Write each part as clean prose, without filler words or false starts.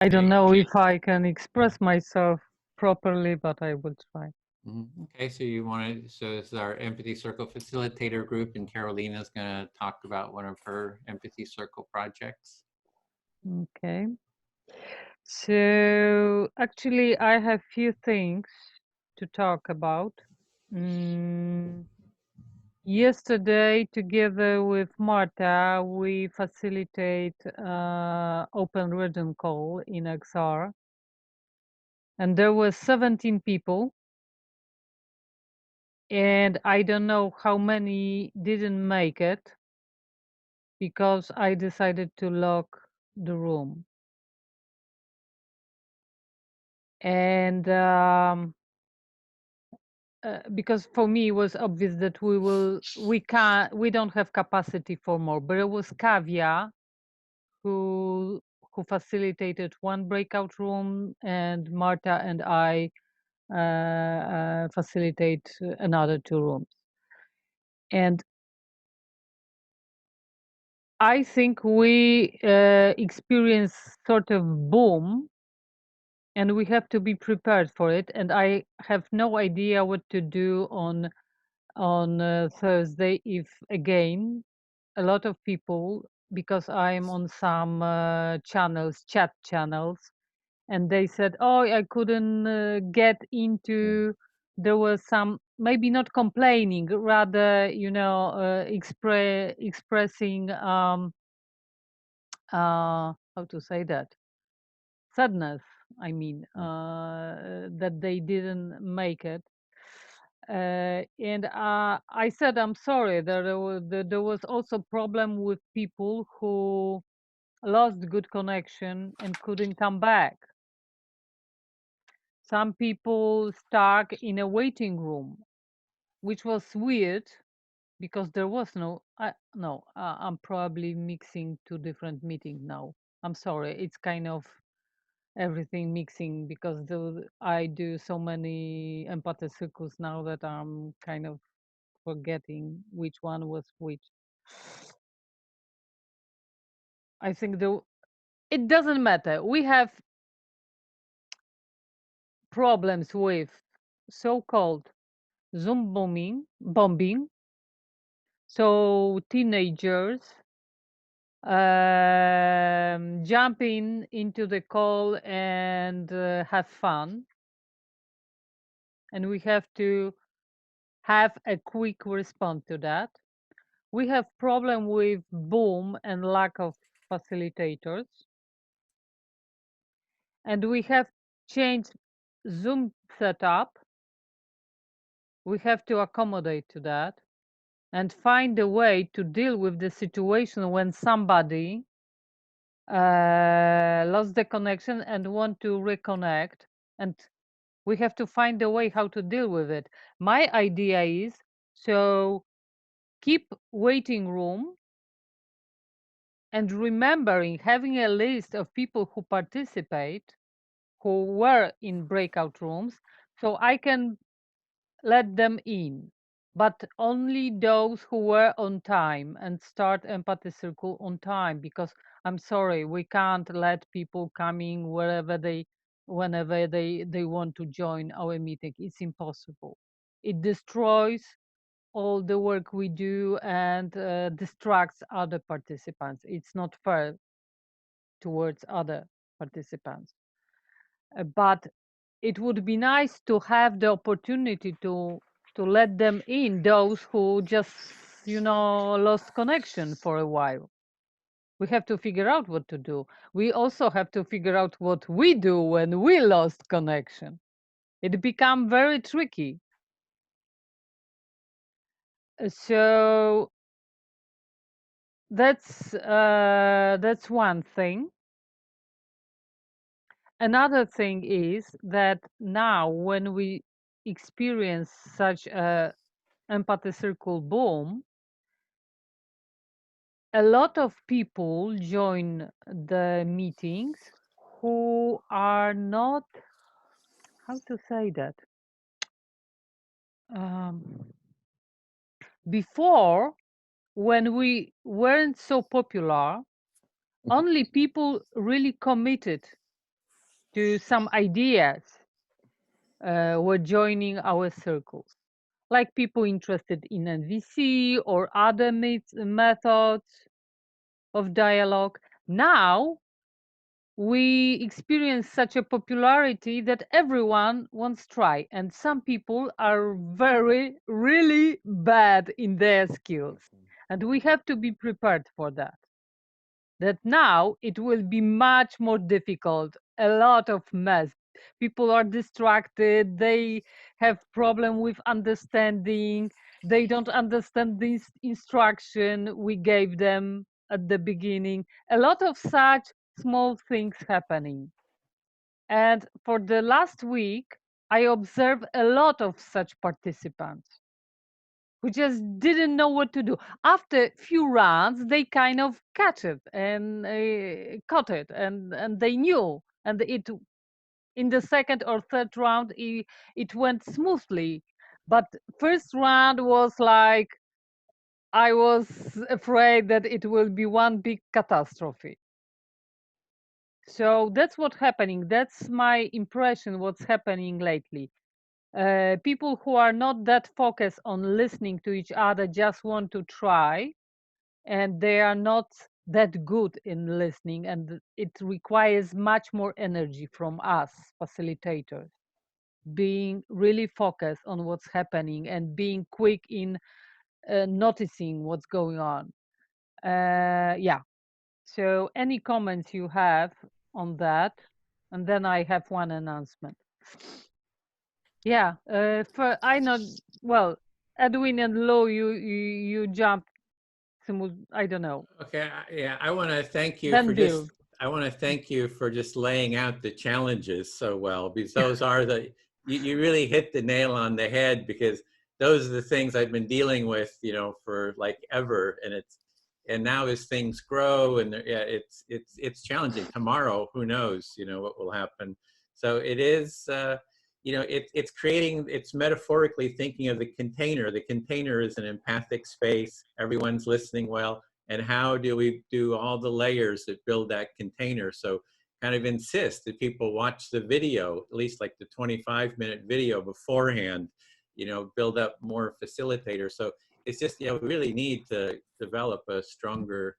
I don't know if I can express myself properly, but I will try. Okay, so you want to, so this is our Empathy Circle Facilitator group, and Karolina is going to talk about one of her Empathy Circle projects. Okay. So actually, I have few things to talk about. Yesterday, together with Marta, we facilitate open written call in XR, and there were 17 people, and I don't know how many didn't make it because I decided to lock the room. And because for me it was obvious that we don't have capacity for more, but it was Kavya who facilitated one breakout room, and Marta and I facilitate another 2 rooms. And I think we experience sort of boom, and we have to be prepared for it. And I have no idea what to do on Thursday if again a lot of people, because I'm on some channels, chat channels, and they said, oh, I couldn't get into, there was some, maybe not complaining, rather, you know, expressing, how to say that, sadness, I mean, that they didn't make it. And I said, I'm sorry, there was also problem with people who lost good connection and couldn't come back. Some people stuck in a waiting room, which was weird because there was I'm probably mixing 2 different meetings now. I'm sorry, it's kind of everything mixing because I do so many empathy circles now that I'm kind of forgetting which one was which. I think it doesn't matter. We have problems with so-called Zoom bombing. So teenagers jumping into the call and have fun, and we have to have a quick response to that. We have problem with boom and lack of facilitators, and we have changed Zoom setup. We have to accommodate to that and find a way to deal with the situation when somebody lost the connection and want to reconnect, and we have to find a way how to deal with it. My idea is, so keep waiting room and remembering having a list of people who participate, who were in breakout rooms, so I can let them in, but only those who were on time, and start empathy circle on time, because I'm sorry, we can't let people coming whenever they want to join our meeting. It's impossible. It destroys all the work we do and distracts other participants. It's not fair towards other participants. But it would be nice to have the opportunity to let them in, those who just, you know, lost connection for a while. We have to figure out what to do. We also have to figure out what we do when we lost connection. It become very tricky. So that's one thing. Another thing is that now when we experience such a empathy circle boom, a lot of people join the meetings who are not, how to say that, before, when we weren't so popular, only people really committed to some ideas were joining our circles, like people interested in NVC or other methods of dialogue. Now we experience such a popularity that everyone wants to try, and some people are really bad in their skills, and we have to be prepared for that. That now it will be much more difficult, a lot of mess. People are distracted, they have problem with understanding, they don't understand this instruction we gave them at the beginning. A lot of such small things happening. And for the last week, I observed a lot of such participants who just didn't know what to do. After a few rounds, they kind of catch it and caught it, and they knew. And it in the second or third round, it went smoothly. But first round was like I was afraid that it will be one big catastrophe. So that's what's happening. That's my impression. What's happening lately? People who are not that focused on listening to each other just want to try, and they are not that good in listening, and it requires much more energy from us facilitators, being really focused on what's happening and being quick in noticing what's going on. Yeah, so any comments you have on that? And then I have one announcement. Yeah, for I know. Well, Edwin and Lo, you jumped. I don't know. Okay, yeah, I want to thank you for Then just, Bill. I want to thank you for just laying out the challenges so well, because those are you really hit the nail on the head, because those are the things I've been dealing with, for like ever. And now as things grow and yeah, it's challenging. Tomorrow, who knows, what will happen. So it is, it's creating, it's metaphorically thinking of the container. The container is an empathic space. Everyone's listening well. And how do we do all the layers that build that container? So kind of insist that people watch the video, at least like the 25-minute video beforehand, build up more facilitators. So it's just, we really need to develop a stronger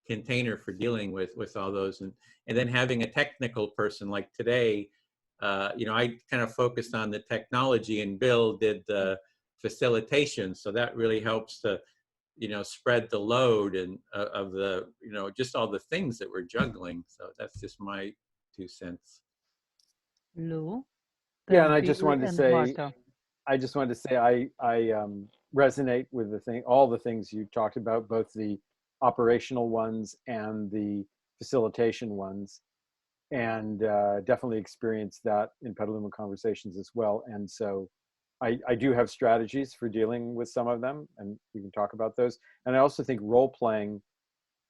container for dealing with all those. And then having a technical person like today, I kind of focused on the technology, and Bill did the facilitation. So that really helps to, spread the load and of the, just all the things that we're juggling. So that's just my 2 cents. Lou, Yeah, and then Bill and Marta. I just wanted to say I resonate with all the things you talked about, both the operational ones and the facilitation ones, and definitely experienced that in Petaluma conversations as well. And so I do have strategies for dealing with some of them, and we can talk about those. And I also think role playing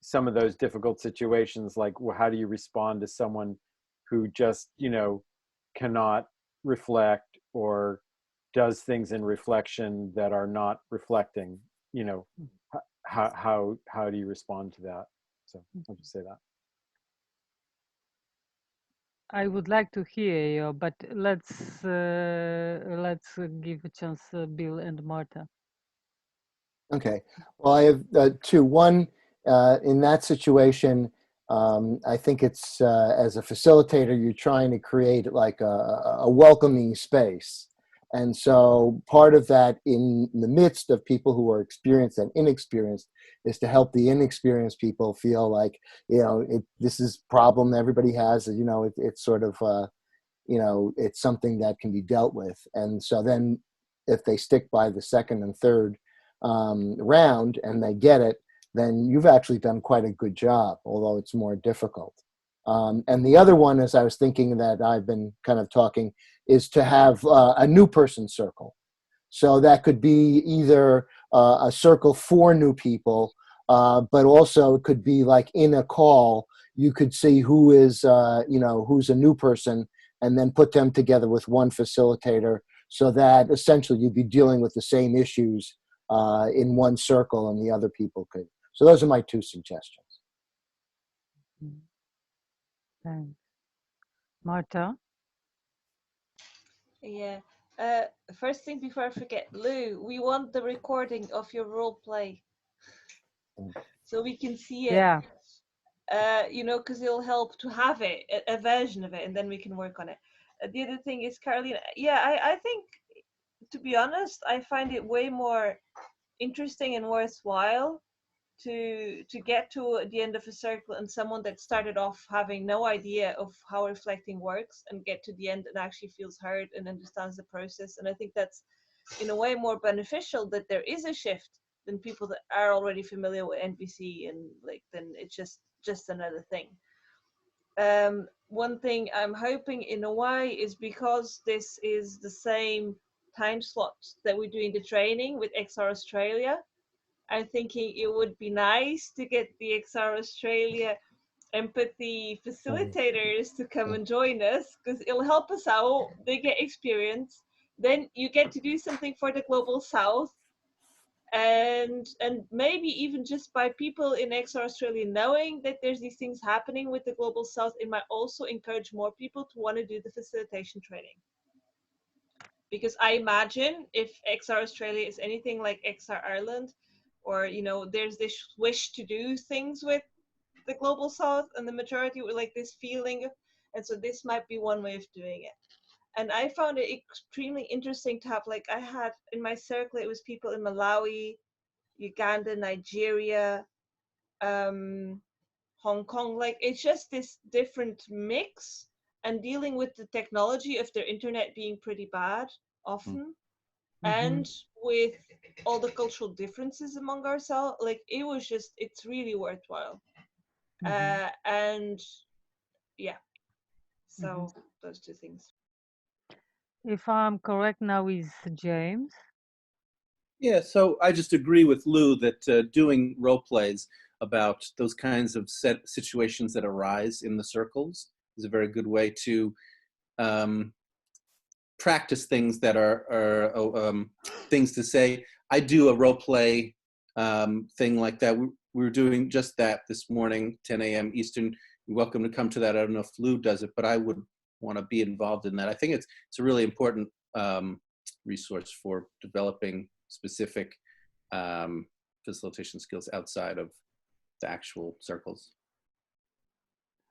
some of those difficult situations, like, well, how do you respond to someone who just, cannot reflect or does things in reflection that are not reflecting, how do you respond to that? So I'll just say that. I would like to hear you, but let's give a chance Bill and Marta. Okay. Well, I have two. One, in that situation, I think it's as a facilitator, you're trying to create like a welcoming space. And so part of that in the midst of people who are experienced and inexperienced is to help the inexperienced people feel like, this is problem everybody has, it's sort of, it's something that can be dealt with. And so then if they stick by the second and third round and they get it, then you've actually done quite a good job, although it's more difficult. And the other one, as I was thinking that I've been kind of talking, is to have a new person circle. So that could be either a circle for new people, but also it could be like in a call, you could see who is, who's a new person, and then put them together with one facilitator, so that essentially you'd be dealing with the same issues in one circle and the other people could. So those are my two suggestions. Thanks. Marta? Yeah. First thing before I forget, Lou, we want the recording of your role play so we can see it. Yeah. You know, because it'll help to have it, a version of it, and then we can work on it. The other thing is, Karolina, yeah, I think, to be honest, I find it way more interesting and worthwhile to get to the end of a circle and someone that started off having no idea of how reflecting works and get to the end and actually feels heard and understands the process. And I think that's in a way more beneficial, that there is a shift than people that are already familiar with NPC, and like then it's just another thing. One thing I'm hoping in a way is, because this is the same time slot that we're doing the training with XR Australia, I'm thinking it would be nice to get the XR Australia empathy facilitators to come and join us, because it'll help us out. They get experience. Then you get to do something for the Global South. And maybe even just by people in XR Australia knowing that there's these things happening with the Global South, it might also encourage more people to want to do the facilitation training. Because I imagine if XR Australia is anything like XR Ireland, or, you know, there's this wish to do things with the Global South, and the majority with like this feeling, and so this might be one way of doing it. And I found it extremely interesting to have, like, I had in my circle, it was people in Malawi, Uganda, Nigeria, Hong Kong. Like, it's just this different mix, and dealing with the technology of their internet being pretty bad often, and with all the cultural differences among ourselves. Like, it was just, it's really worthwhile. And yeah, so those two things. If I'm correct now, is James. Yeah, so I just agree with Lou that doing role plays about those kinds of situations that arise in the circles is a very good way to practice things that are things to say. I do a role play thing like that. We were doing just that this morning, 10 a.m. Eastern. You're welcome to come to that. I don't know if Lou does it, but I would want to be involved in that. I think it's a really important resource for developing specific facilitation skills outside of the actual circles.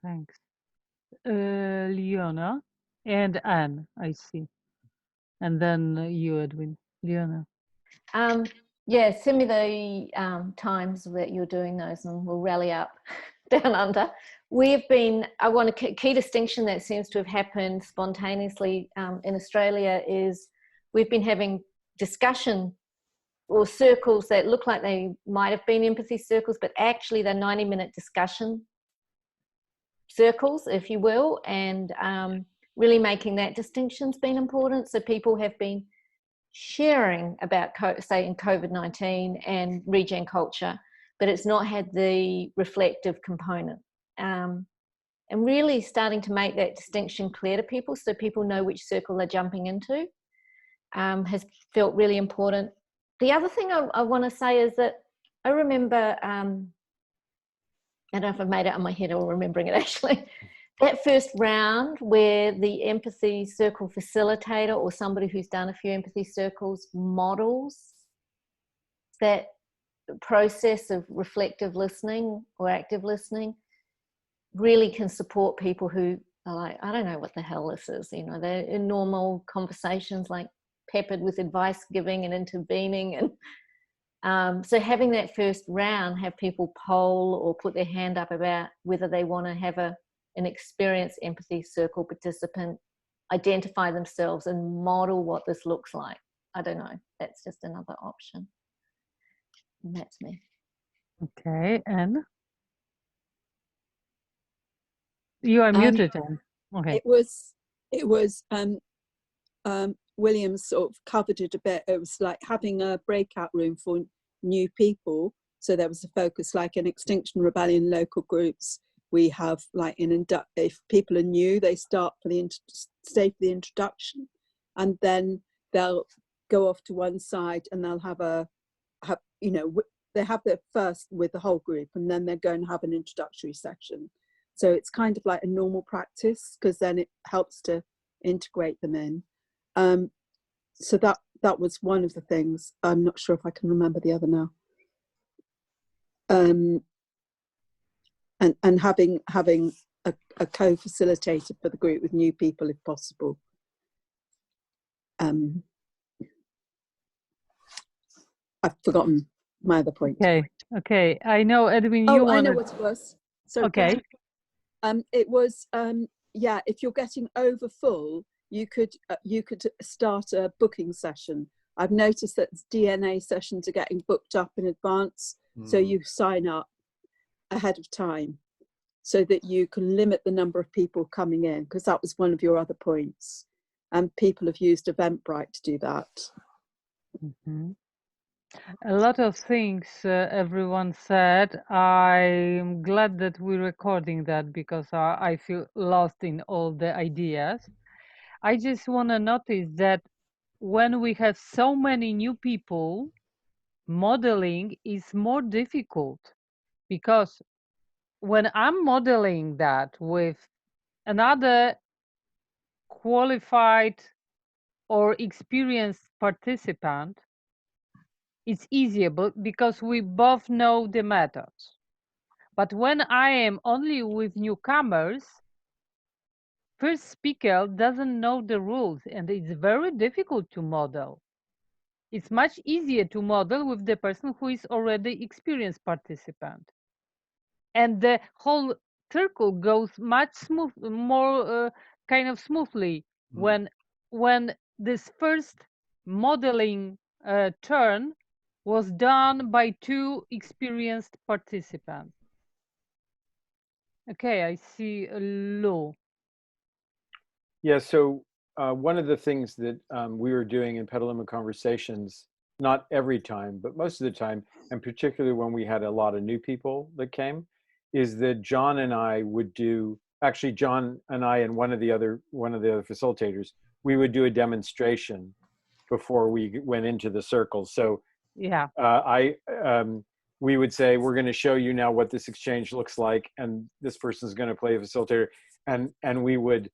Thanks. Leona and Anne, I see. And then you, Edwin. Leona. Yeah, send me the times that you're doing those and we'll rally up down under. I want a key distinction that seems to have happened spontaneously in Australia is we've been having discussion or circles that look like they might have been empathy circles, but actually they're 90-minute discussion circles, if you will, and really making that distinction's been important. So people have been sharing about, say, in COVID-19 and regen culture, but it's not had the reflective component. And really starting to make that distinction clear to people so people know which circle they're jumping into has felt really important. The other thing I want to say is that I remember, I don't know if I've made it on my head or remembering it actually, that first round where the empathy circle facilitator or somebody who's done a few empathy circles models that process of reflective listening or active listening really can support people who are like, I don't know what the hell this is. You know, they're in normal conversations like peppered with advice giving and intervening. And so having that first round, have people poll or put their hand up about whether they want to have an experienced empathy circle participant identify themselves and model what this looks like. I don't know. That's just another option. And that's me. Okay, Anne? You are muted, Anne. Okay. It was William sort of covered it a bit. It was like having a breakout room for new people. So there was a focus, like in Extinction Rebellion local groups. We have like if people are new, they stay for the introduction, and then they'll go off to one side and they'll they have their first with the whole group, and then they're going to have an introductory session. So it's kind of like a normal practice, because then it helps to integrate them in. So that was one of the things. I'm not sure if I can remember the other now. And having a co-facilitator for the group with new people if possible. I've forgotten my other point. Okay. I know, Edwin, you Oh, wanted... I know what it was. So okay. It was yeah, if you're getting over full, you could start a booking session. I've noticed that DNA sessions are getting booked up in advance, so you sign up ahead of time so that you can limit the number of people coming in, because that was one of your other points, and people have used Eventbrite to do that. Mm-hmm. A lot of things everyone said. I'm glad that we're recording that, because I feel lost in all the ideas. I just want to notice that when we have so many new people, modeling is more difficult, because when I'm modeling that with another qualified or experienced participant, it's easier because we both know the methods. But when I am only with newcomers, first speaker doesn't know the rules, and it's very difficult to model. It's much easier to model with the person who is already experienced participant. And the whole circle goes much more kind of smoothly when this first modeling turn was done by two experienced participants. Okay, I see Lou. Yeah, so one of the things that we were doing in Petaluma Conversations, not every time, but most of the time, and particularly when we had a lot of new people that came, is that John and I would do, actually John and I and one of the other facilitators, we would do a demonstration before we went into the circle. So yeah, we would say, we're going to show you now what this exchange looks like, and this person's going to play a facilitator, and we would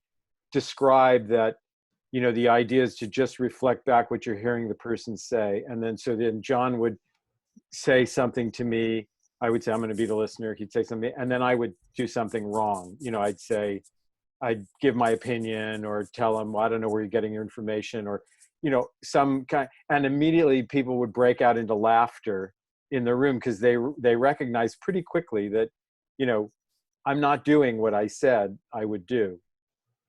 describe that, you know, the idea is to just reflect back what you're hearing the person say. And then, so then John would say something to me, I would say, I'm going to be the listener. He'd say something, and then I would do something wrong. You know, I'd give my opinion or tell him, well, I don't know where you're getting your information, or, you know, some kind, and immediately people would break out into laughter in the room, because they recognized pretty quickly that, you know, I'm not doing what I said I would do.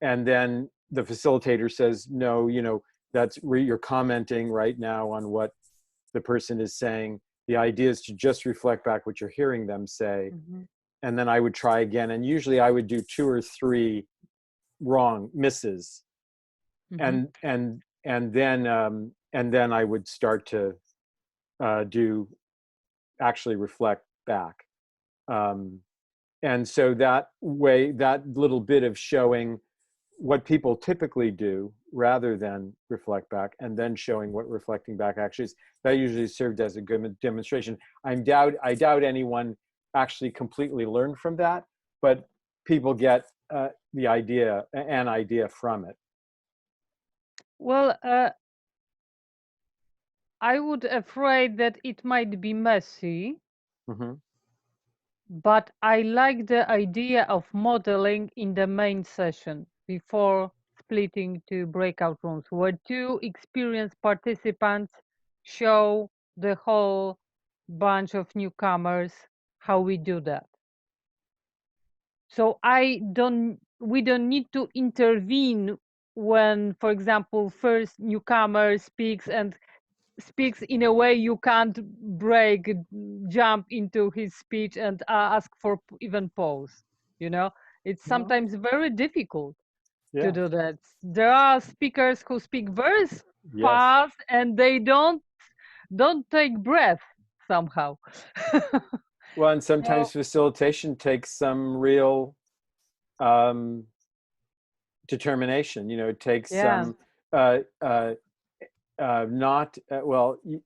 And then the facilitator says, no, you know, that's where you're commenting right now on what the person is saying. The idea is to just reflect back what you're hearing them say. Mm-hmm. And then I would try again. And usually I would do 2 or 3 wrong misses. Mm-hmm. And then I would start to actually reflect back. And so that way, that little bit of showing what people typically do rather than reflect back, and then showing what reflecting back actually is, that usually served as a good demonstration. I doubt anyone actually completely learned from that, but people get an idea from it. Well, I would afraid that it might be messy. Mm-hmm. But I like the idea of modeling in the main session before splitting to breakout rooms, where 2 experienced participants show the whole bunch of newcomers how we do that. So we don't need to intervene when, for example, first newcomer speaks in a way you can't jump into his speech and ask for even pause. You know, it's sometimes very difficult to do that. There are speakers who speak very fast and they don't take breath somehow. Well, and sometimes facilitation takes some real determination. You know, it takes some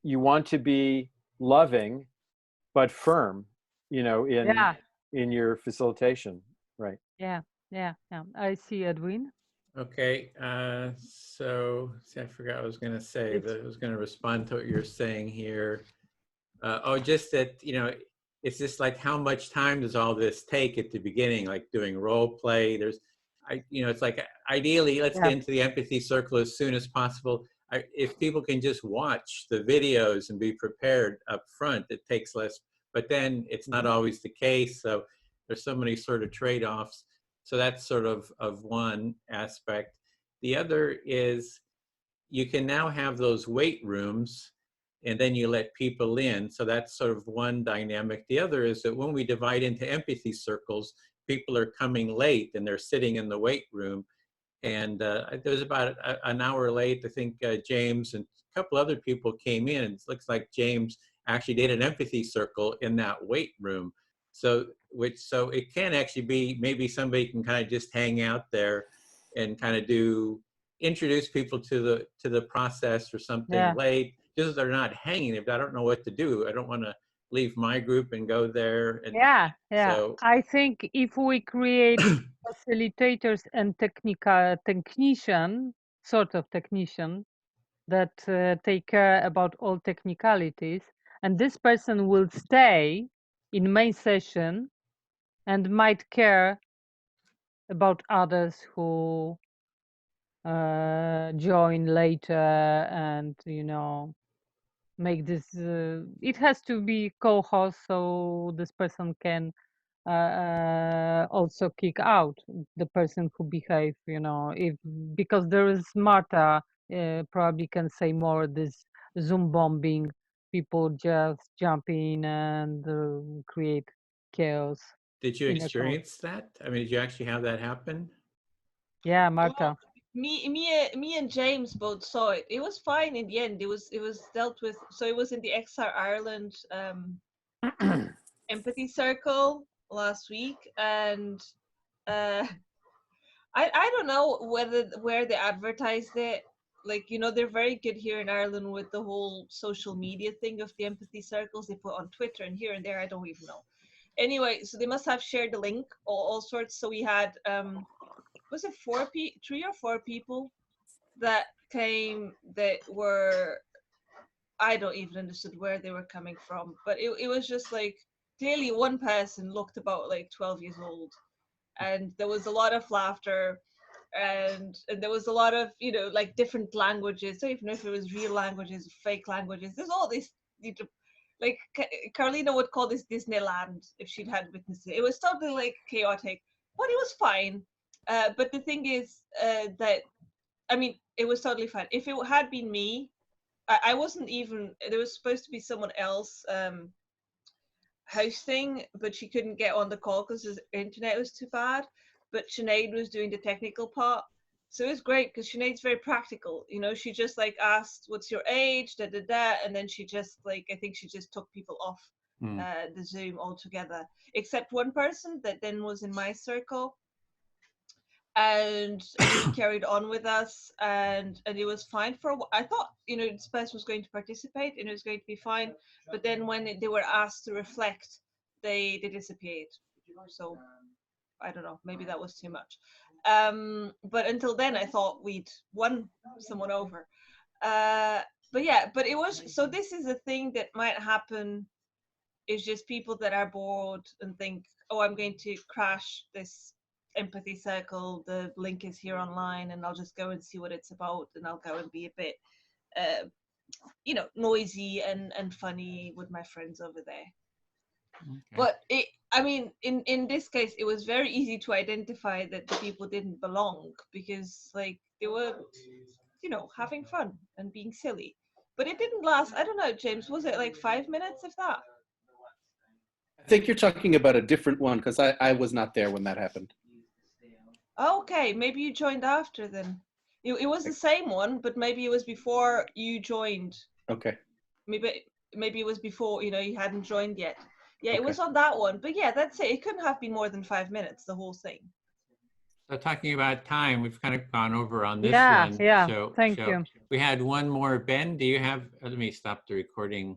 you want to be loving but firm, you know, in your facilitation, right? Yeah, yeah, yeah. I see, Edwin. Okay, so see, I forgot what I was going to say. It's That I was going to respond to what you're saying here. Oh, just that, you know, it's just like how much time does all this take at the beginning, like doing role play. You know, it's like ideally, let's yeah, get into the empathy circle as soon as possible. If people can just watch the videos and be prepared up front, it takes less, but then it's not always the case. So there's so many sort of trade-offs. So that's sort of one aspect. The other is you can now have those weight rooms and then you let people in. So that's sort of one dynamic. The other is that when we divide into empathy circles, people are coming late and they're sitting in the weight room. And there was about an hour late. I think James and a couple other people came in. And it looks like James actually did an empathy circle in that weight room. So it can actually be maybe somebody can kind of just hang out there and kind of introduce people to the process or something yeah, late. Just as they're not hanging. If I don't know what to do, I don't want to leave my group and go there. And yeah, yeah. so I think if we create facilitators and technician, sort of technician, that take care about all technicalities, and this person will stay in main session and might care about others who join later, and make this it has to be co-host, so this person can also kick out the person who behave, if because there is Marta probably can say more, this Zoom bombing, people just jump in and create chaos did you in a call. experience that? I mean, did you actually have that happen? Yeah, Well, Marta. me and James both saw it. It was fine in the end. It was dealt with. So it was in the XR Ireland Empathy Circle last week, and uh, I don't know where they advertised it. Like, they're very good here in Ireland with the whole social media thing of the empathy circles they put on Twitter and here and there. I don't even know. Anyway, so they must have shared the link, all sorts. So we had was it 3 or 4 people that came that were, I don't even understood where they were coming from, but it was just like clearly one person looked about like 12 years old, and there was a lot of laughter, and there was a lot of like different languages. I don't even know if it was real languages, fake languages. There's all this, like Karolina would call this Disneyland if she'd had witnessed it. It was totally like chaotic, but it was fine. But the thing is that, I mean, it was totally fine. If it had been me, I wasn't even, there was supposed to be someone else hosting, but she couldn't get on the call because the internet was too bad. But Sinead was doing the technical part. So it was great because Sinead's very practical. She just like asked, what's your age, da da da. And then she just like, I think she just took people off the Zoom altogether, except one person that then was in my circle. And he carried on with us, and it was fine for a while. I thought this person was going to participate and it was going to be fine, but then when they were asked to reflect, they disappeared. So I don't know, maybe that was too much, but until then I thought we'd won someone over. But yeah, but it was, so this is a thing that might happen, is just people that are bored and think, oh, I'm going to crash this empathy circle, the link is here online, and I'll just go and see what it's about, and I'll go and be a bit noisy and funny with my friends over there. Okay. But I mean, in this case, it was very easy to identify that the people didn't belong, because like they were having fun and being silly. But it didn't last, I don't know, James, was it like 5 minutes, if that? I think you're talking about a different one, because I was not there when that happened. Okay, maybe you joined after then. It was the same one, but maybe it was before you joined. Okay. Maybe it was before, you hadn't joined yet. Yeah, Okay. It was on that one. But yeah, that's it. It couldn't have been more than 5 minutes, the whole thing. So talking about time, we've kind of gone over on this Yeah, one. yeah. So Thank you. we had one more. Ben, do you have, let me stop the recording.